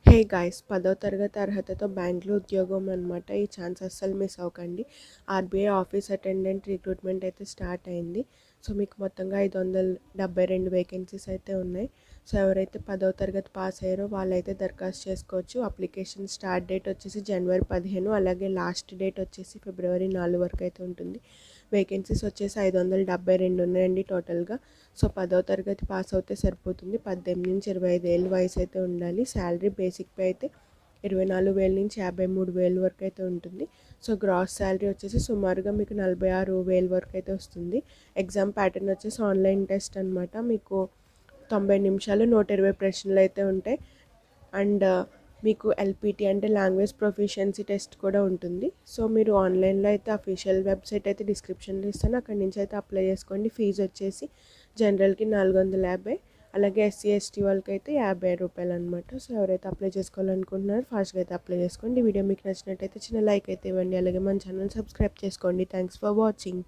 Hey guys, 10వ తరగతి అర్హతతో బ్యాంక్లో ఉద్యోగం అనమాట. ఈ ఛాన్స్ అస్సలు మిస్ అవ్వకండి. ఆర్బీఐ ఆఫీస్ అటెండెంట్ రిక్రూట్మెంట్ అయితే స్టార్ట్ అయింది. సో మీకు మొత్తంగా 572 వేకెన్సీస్ అయితే ఉన్నాయి. సో ఎవరైతే 10వ తరగతి పాస్ అయ్యారో వాళ్ళైతే దరఖాస్తు చేసుకోవచ్చు. అప్లికేషన్ స్టార్ట్ డేట్ వచ్చేసి జనవరి 15, అలాగే లాస్ట్ డేట్ వచ్చేసి ఫిబ్రవరి 4 వరకు అయితే ఉంటుంది. వేకెన్సీస్ వచ్చేసి 572 ఉన్నాయండి టోటల్గా. సో 10వ తరగతి పాస్ అవుతే సరిపోతుంది. 18 నుంచి 25 ఏళ్ళ వయసు అయితే ఉండాలి. శాలరీ బేసిక్ పే అయితే 24,000 నుంచి 53,000 వరకు అయితే ఉంటుంది. సో గ్రాస్ శాలరీ వచ్చేసి సుమారుగా మీకు 46,000 వరకు అయితే వస్తుంది. ఎగ్జామ్ ప్యాటర్న్ వచ్చేసి ఆన్లైన్ టెస్ట్ అనమాట. మీకు 90 నిమిషాలు 120 ప్రశ్నలు అయితే ఉంటాయి. అండ్ మీకు ఎల్పిటి అంటే లాంగ్వేజ్ ప్రొఫిషియన్సీ టెస్ట్ కూడా ఉంటుంది. సో మీరు ఆన్లైన్లో అయితే అఫీషియల్ వెబ్సైట్ అయితే డిస్క్రిప్షన్లో ఇస్తాను, అక్కడి నుంచి అయితే అప్లై చేసుకోండి. ఫీజు వచ్చేసి జనరల్కి 450, అలాగే ఎస్సీ ఎస్టీ వాళ్ళకి అయితే 50 రూపాయలు అనమాట. సో ఎవరైతే అప్లై చేసుకోవాలనుకుంటున్నారో ఫాస్ట్గా అయితే అప్లై చేసుకోండి. వీడియో మీకు నచ్చినట్టయితే చిన్న లైక్ అయితే ఇవ్వండి, అలాగే మన ఛానల్ సబ్స్క్రైబ్ చేసుకోండి. Thanks for watching.